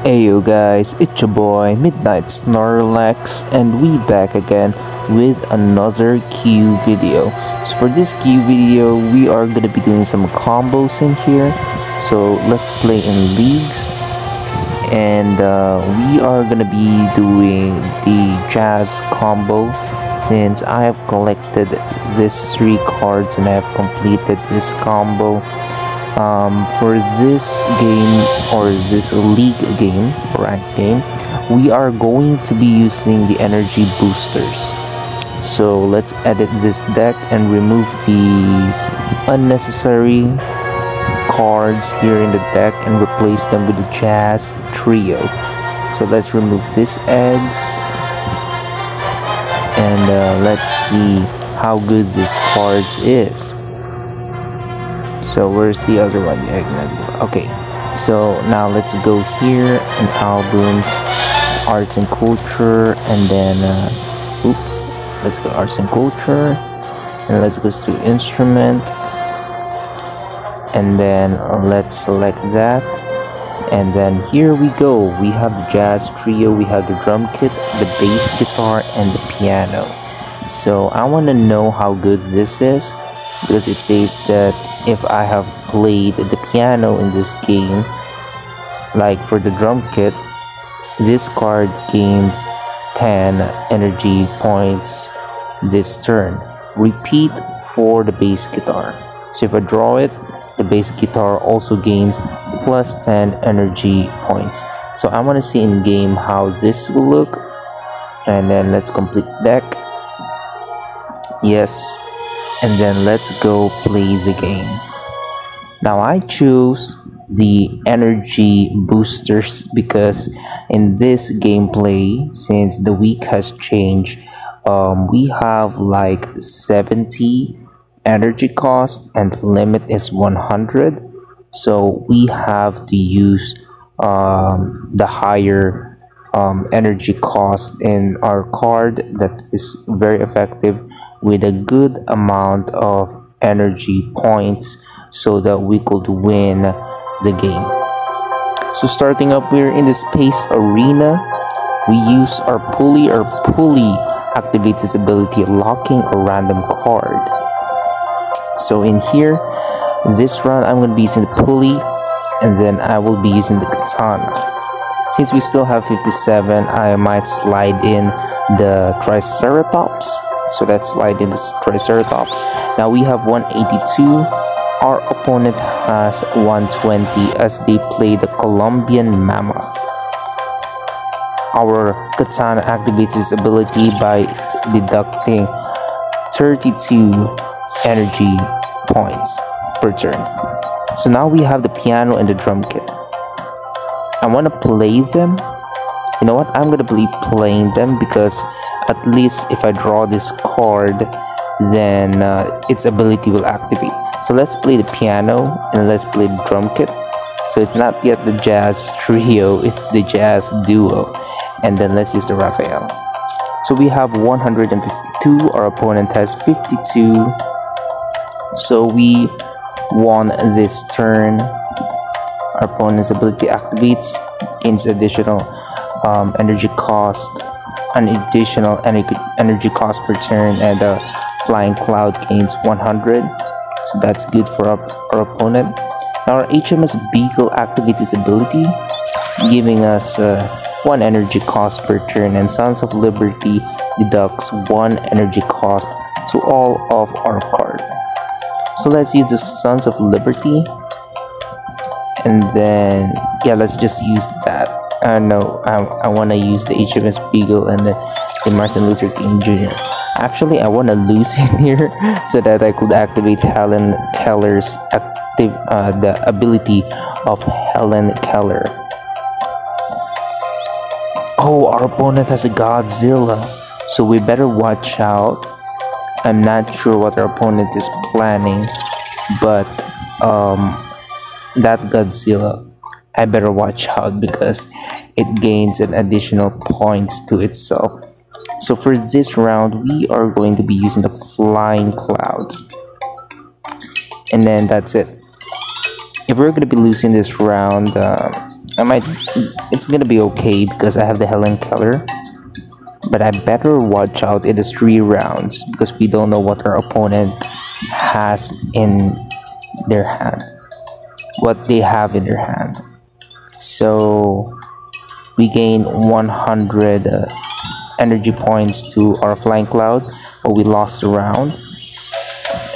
Ayo guys, it's your boy MidnightSnorlax and we back again with another Q video. So for this Q video, we are gonna be doing some combos in here. So let's play in leagues, and we are gonna be doing the Jazz combo since I have collected these 3 cards and I have completed this combo. For this game or this league game, ranked game, we are going to be using the energy boosters. So let's edit this deck and remove the unnecessary cards here in the deck and replace them with the Jazz trio. So let's remove these eggs and let's see how good this cards is. So where's the other one? The eggnog. Okay, so now let's go here in albums, arts and culture, and then let's go arts and culture, and let's go to instrument, and then let's select that, and then here we go. We have the Jazz trio, we have the drum kit, the bass guitar, and the piano. So I want to know how good this is, because it says that if I have played the piano in this game, like for the drum kit, this card gains 10 energy points this turn. Repeat for the bass guitar. So if I draw it, the bass guitar also gains plus 10 energy points. So I want to see in game how this will look, and then let's complete deck. Yes. And then let's go play the game. Now I choose the energy boosters because in this gameplay, since the week has changed, we have like 70 energy cost and the limit is 100. So we have to use the higher energy cost in our card that is very effective with a good amount of energy points so that we could win the game. So starting up, we're in the space arena. We use our pulley. Our pulley activates its ability locking a random card. So in here, this round I'm going to be using the pulley, and then I will be using the katana. Since we still have 57, I might slide in the Triceratops. So let's slide in the Triceratops. Now we have 182. Our opponent has 120 as they play the Colombian Mammoth. Our katana activates its ability by deducting 32 energy points per turn. So now we have the piano and the drum kit. I want to play them. You know what? I'm going to be playing them because at least if I draw this card, then its ability will activate. So let's play the piano and let's play the drum kit. So it's not yet the Jazz trio, it's the Jazz duo. And then let's use the Raphael. So we have 152, our opponent has 52. So we won this turn. Our opponent's ability activates, gains additional energy cost, an additional energy cost per turn, and the flying cloud gains 100. So that's good for our opponent. Now our HMS Beagle activates its ability, giving us 1 energy cost per turn, and Sons of Liberty deducts 1 energy cost to all of our cards. So let's use the Sons of Liberty, and then yeah, let's just use that. No, I want to use the HMS Beagle and the Martin Luther King Jr. Actually, I want to lose in here so that I could activate Helen Keller's the ability of Helen Keller. Oh, our opponent has a Godzilla, so we better watch out. I'm not sure what our opponent is planning, but that Godzilla, I better watch out because it gains an additional points to itself. So for this round, we are going to be using the Flying Cloud. And then that's it. If we're going to be losing this round, I might, it's gonna be okay because I have the Helen Keller, but I better watch out in the 3 rounds because we don't know what our opponent has in their hand, what they have in their hand. So we gain 100 energy points to our flying cloud, but we lost a round.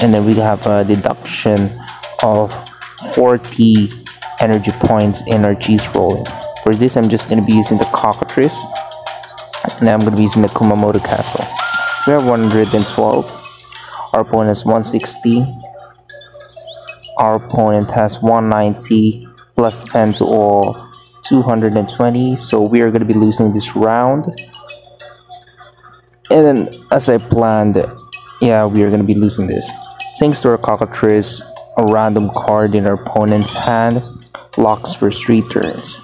And then we have a deduction of 40 energy points in our cheese rolling. For this, I'm just going to be using the cockatrice, and I'm going to be using the Kumamoto Castle. We have 112. Our opponent has 160. Our opponent has 190 plus 10 to all, 220. So we are going to be losing this round. And then, as I planned, yeah, we are going to be losing this. Thanks to our cockatrice, a random card in our opponent's hand locks for 3 turns.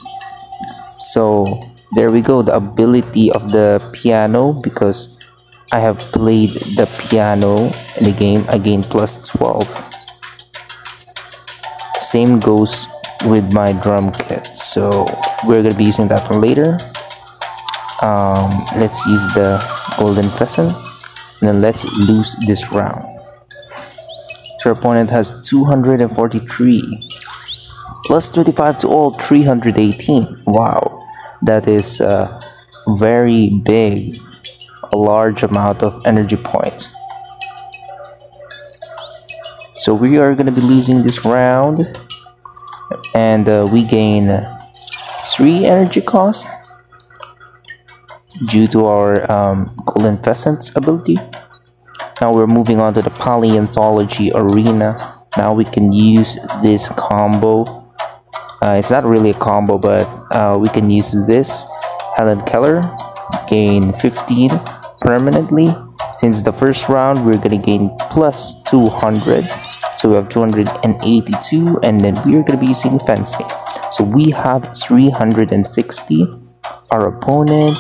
So there we go, the ability of the piano. Because I have played the piano in the game, I gained plus 12. Same goes with my drum kit, so we're gonna be using that one later. Let's use the golden pheasant, and then let's lose this round. So our opponent has 243 plus 25 to all, 318. Wow, that is very big, a large amount of energy points. So we are going to be losing this round, and we gain 3 energy cost due to our golden pheasant's ability. Now we're moving on to the paleontology arena. Now we can use this combo. It's not really a combo, but we can use this Helen Keller, gain 15 permanently. Since the first round, we're gonna gain plus 200, so we have 282, and then we are gonna be using fencing. So we have 360. Our opponent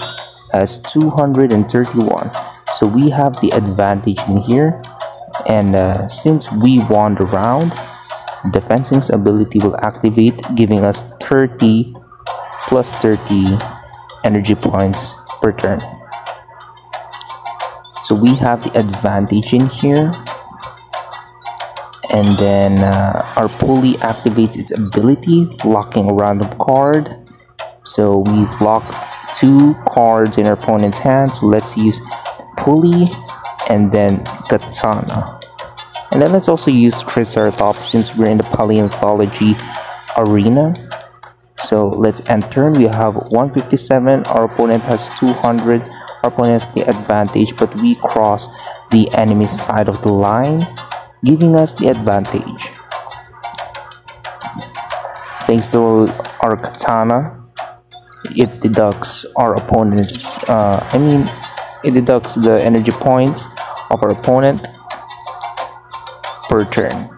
has 231. So we have the advantage in here, and since we won the round, the fencing's ability will activate, giving us 30 plus 30 energy points per turn. So we have the advantage in here, and then our pulley activates its ability, locking a random card. So we've locked 2 cards in our opponent's hand, so let's use pulley and then katana. And then let's also use Triceratops since we're in the paleontology arena. So let's end turn. We have 157. Our opponent has 200. Our opponent has the advantage, but we cross the enemy side of the line, giving us the advantage. Thanks to our katana, it deducts our opponent's, it deducts the energy points of our opponent per turn.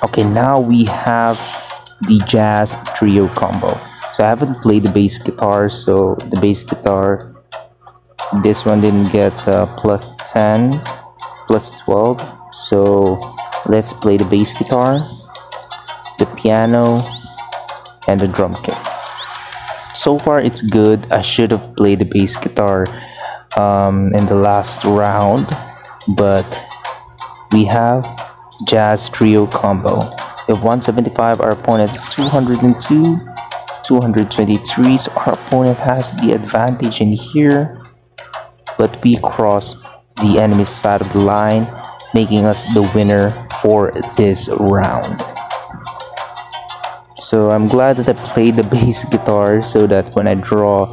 Okay, now we have the jazz trio combo. So I haven't played the bass guitar, so the bass guitar, this one didn't get plus 10, plus 12. So let's play the bass guitar, the piano, and the drum kit. So far it's good. I should have played the bass guitar in the last round, but we have jazz trio combo. We have 175. Our opponent is 202, 223. So our opponent has the advantage in here, but we cross the enemy side of the line, making us the winner for this round. So I'm glad that I played the bass guitar, so that when I draw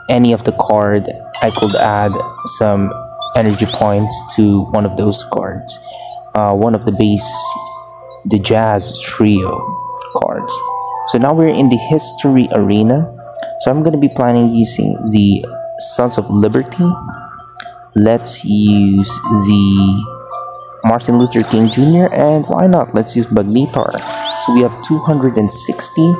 any of the card, I could add some energy points to one of those cards, one of the jazz trio cards. So now we're in the history arena. So I'm going to be planning using the Sons of Liberty. Let's use the Martin Luther King Jr. and why not, let's use Magnetar. So we have 260.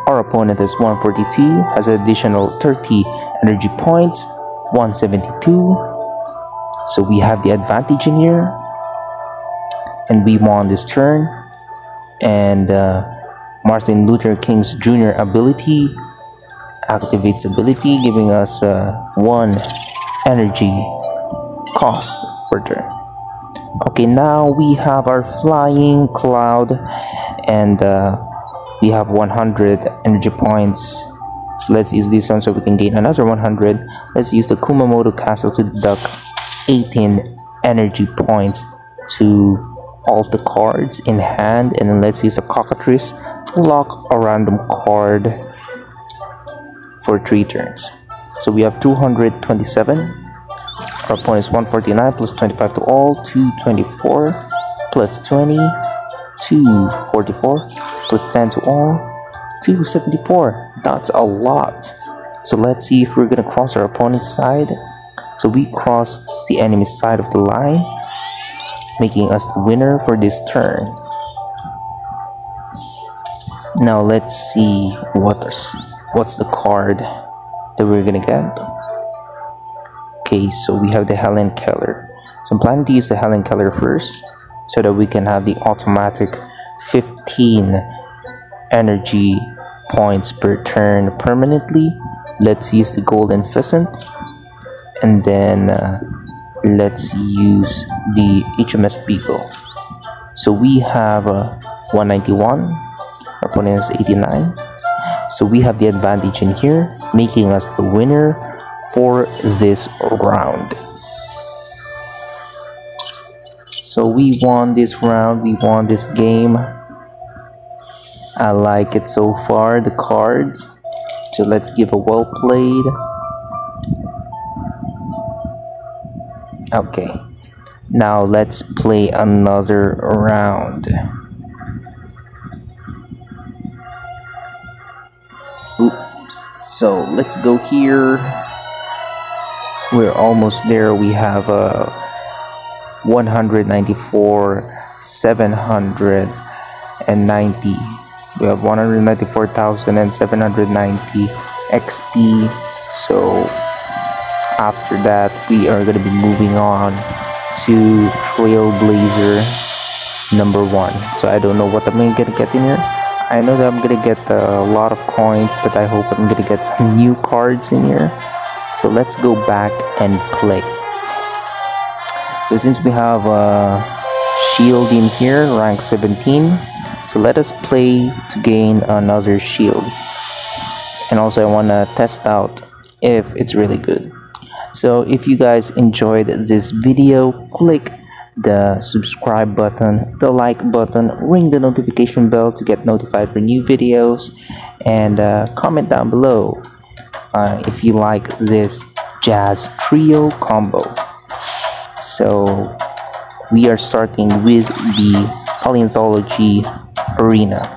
Our opponent is 142, has an additional 30 energy points, 172. So we have the advantage in here, and we won this turn. And Martin Luther King's Jr. ability activates ability, giving us 1 energy cost per turn. Okay, now we have our flying cloud, and we have 100 energy points. Let's use this one so we can gain another 100. Let's use the Kumamoto Castle to deduct 18 energy points to all of the cards in hand, and then let's use a cockatrice to lock a random card for 3 turns. So we have 227. Our opponent is 149 plus 25 to all, 224 plus 20, 244 plus 10 to all, 274. That's a lot. So let's see if we're gonna cross our opponent's side. So we cross the enemy's side of the line, making us the winner for this turn. Now let's see what's the card that we're gonna get. Okay, so we have the Helen Keller. So I'm planning to use the Helen Keller first so that we can have the automatic 15 energy points per turn permanently. Let's use the Golden Pheasant, and then let's use the HMS Beagle. So we have 191, our opponent is 89. So we have the advantage in here, making us the winner for this round. So we won this round, we won this game. I like it so far, the cards. So let's give a well played. Okay, now let's play another round. Oops, so let's go here. We're almost there. We have 194, 790. We have 194,790 XP. So after that, we are going to be moving on to Trailblazer number 1. So I don't know what I'm going to get in here. I know that I'm going to get a lot of coins, but I hope I'm going to get some new cards in here. So let's go back and play. So since we have a shield in here, rank 17, so let us play to gain another shield. And also I want to test out if it's really good. So if you guys enjoyed this video, click the subscribe button, the like button, ring the notification bell to get notified for new videos, and comment down below if you like this Jazz Trio combo. So we are starting with the Paleontology Arena.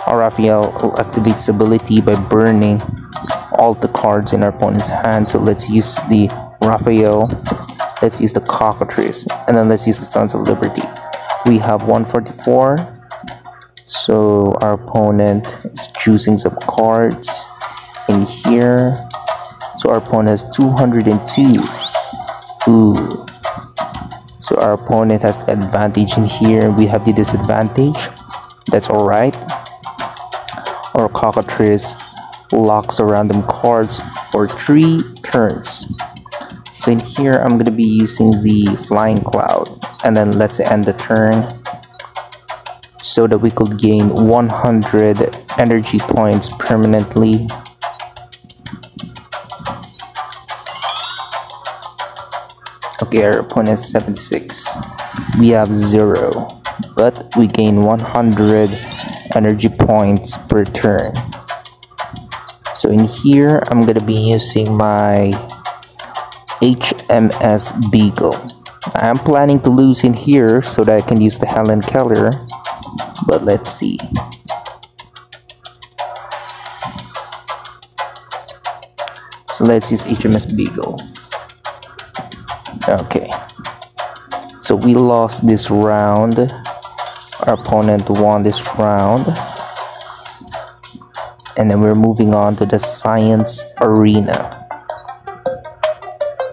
Our Raphael will activate stability by burning all the cards in our opponent's hand. So let's use the Raphael, let's use the Cockatrice, and then let's use the Sons of Liberty. We have 144, so our opponent is choosing some cards in here. So our opponent has 202. Ooh. So our opponent has the advantage in here. We have the disadvantage. That's alright. Our Cockatrice locks a random cards for 3 turns. So in here, I'm going to be using the Flying Cloud. And then let's end the turn so that we could gain 100 energy points permanently. Okay, our opponent is 76. We have 0, but we gain 100 energy points per turn. So in here, I'm gonna be using my HMS Beagle. I'm planning to lose in here so that I can use the Helen Keller, but let's see. So let's use HMS Beagle. Okay, so we lost this round. Our opponent won this round. And then we're moving on to the Science Arena.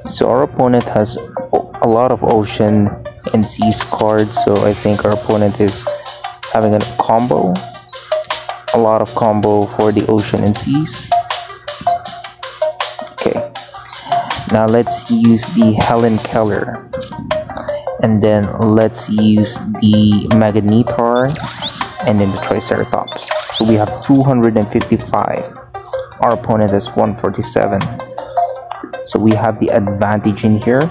So our opponent has a lot of ocean and seas cards, so I think our opponent is having a combo. a lot of combo for the ocean and seas. Okay, now let's use the Helen Keller, and then let's use the Magnetar, and then the Triceratops. So we have 255. Our opponent has 147. So we have the advantage in here.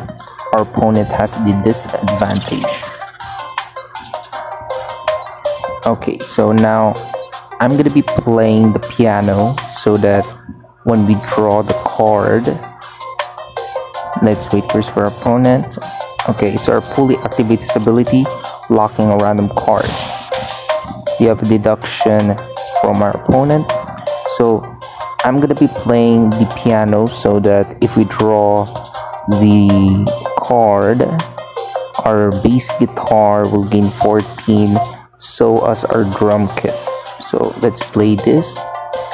Our opponent has the disadvantage. Okay, so now I'm gonna be playing the piano so that when we draw the card, let's wait first for our opponent. Okay, so our pulley activates his ability, locking a random card. We have a deduction from our opponent. So I'm gonna be playing the piano so that if we draw the card, our bass guitar will gain 14, so as our drum kit. So let's play this,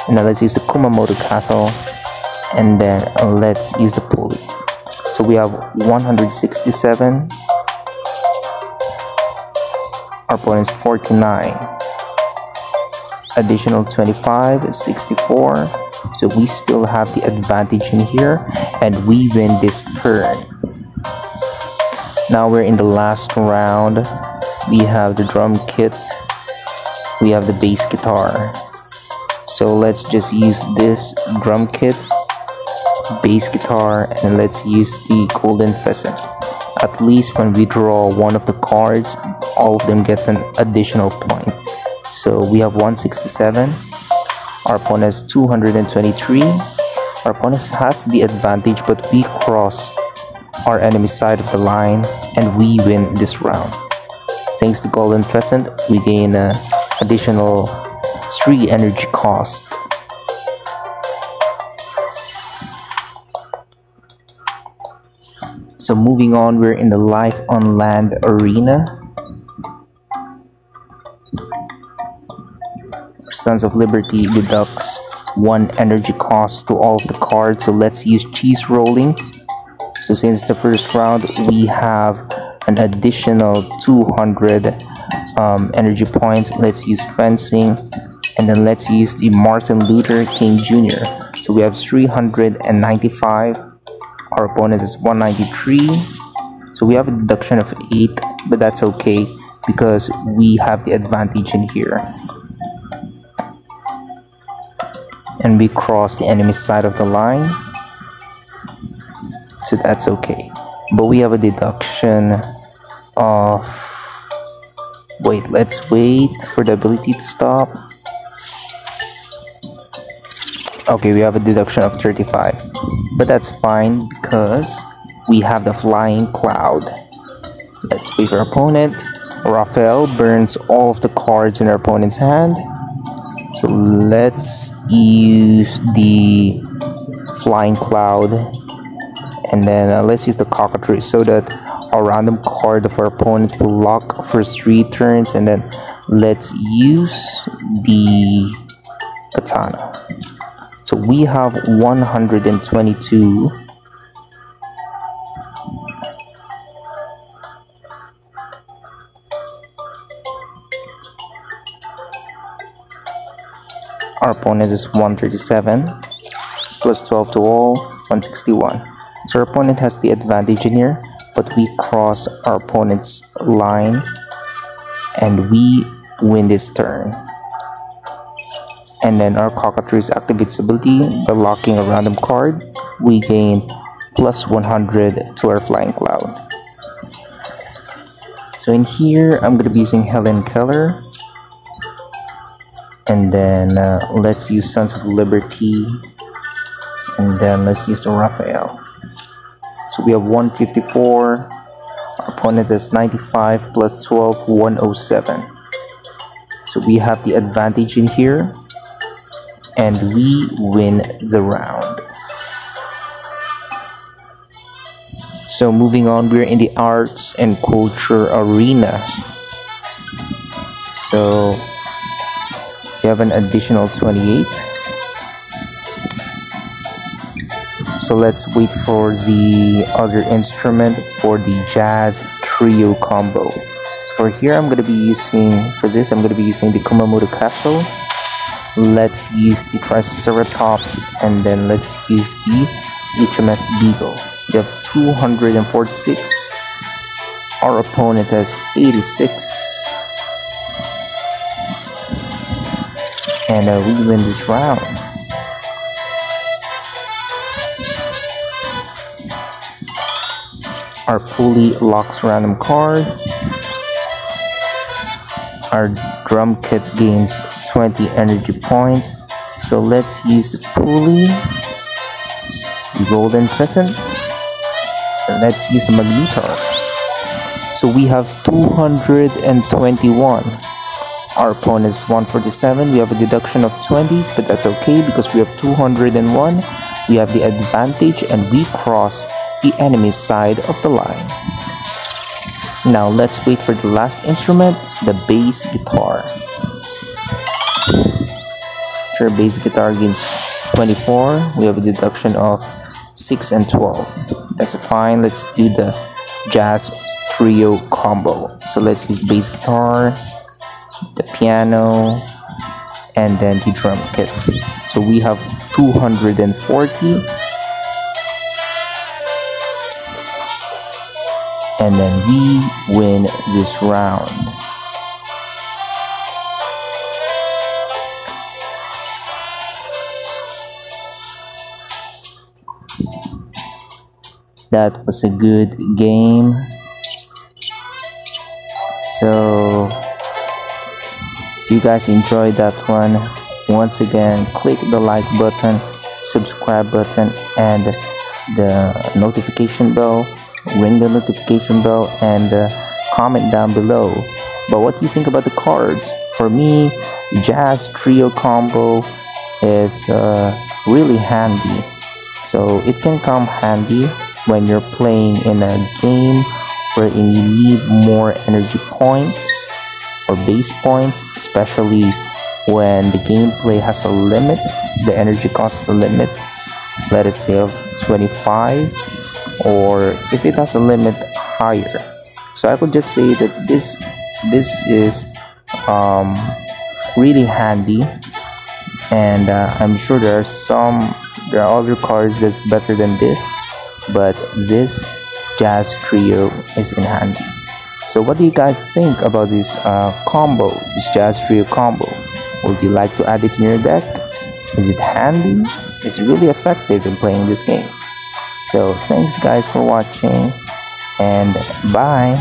and now let's use the Kumamoto Castle, and then let's use the pulley. So we have 167. Our opponent's 49. Additional 25, 64. So we still have the advantage in here, and we win this turn. Now we're in the last round. We have the drum kit, we have the bass guitar. So let's just use this drum kit, bass guitar, and let's use the golden pheasant. At least when we draw one of the cards, all of them gets an additional point. So we have 167. Our opponent has 223. Our opponent has the advantage, but we cross our enemy side of the line and we win this round. Thanks to golden pheasant, we gain an additional 3 energy cost. So moving on, we're in the life on land arena. Sons of Liberty deducts 1 energy cost to all of the cards. So let's use cheese rolling. So since the first round, we have an additional 200 energy points. Let's use fencing, and then let's use the Martin Luther King Jr. So we have 395. Our opponent is 193. So we have a deduction of 8, but that's okay because we have the advantage in here. And we cross the enemy side of the line, so that's okay. But we have a deduction of, wait, let's wait for the ability to stop. Okay, we have a deduction of 35, but that's fine because we have the flying cloud. Let's wait for our opponent. Raphael burns all of the cards in our opponent's hand. So let's use the flying cloud, and then let's use the cockatrice so that a random card of our opponent will lock for 3 turns, and then let's use the katana. So we have 122. Our opponent is 137, plus 12 to all, 161. So our opponent has the advantage in here, but we cross our opponent's line and we win this turn. And then our cockatrice activates ability by locking a random card. We gain plus 100 to our flying cloud. So in here, I'm going to be using Helen Keller. And then let's use Sons of Liberty, and then let's use the Raphael. So we have 154. Our opponent is 95 plus 12, 107. So we have the advantage in here, and we win the round. So moving on, we're in the arts and culture arena. So we have an additional 28. So let's wait for the other instrument for the jazz trio combo. So for here, I'm going to be using the Kumamoto Castle. Let's use the Triceratops, and then let's use the HMS Beagle. We have 246. Our opponent has 86. And we win this round. Our pulley locks random card. Our drum kit gains 20 energy points. So let's use the pulley, the golden pheasant. Let's use the magnetar. So we have 221. Our opponent's 147. We have a deduction of 20, but that's okay because we have 201. We have the advantage and we cross the enemy's side of the line. Now let's wait for the last instrument, the bass guitar. Sure, bass guitar gains 24. We have a deduction of 6 and 12. That's fine. Let's do the jazz trio combo. So let's use bass guitar, the piano, and then the drum kit. So we have 240, and then we win this round. That was a good game. So if you guys enjoyed that one, once again click the like button, subscribe button, and the notification bell. Ring the notification bell and comment down below. But what do you think about the cards? For me, jazz trio combo is really handy. So it can come handy when you're playing in a game wherein you need more energy points or base points, especially when the gameplay has a limit, the energy cost is a limit, let us say of 25, or if it has a limit higher. So I could just say that this is really handy, and I'm sure there are other cards that's better than this, but this jazz trio is in handy. So what do you guys think about this combo, this jazz trio combo? Would you like to add it in your deck? Is it handy? Is it really effective in playing this game? So thanks guys for watching, and bye.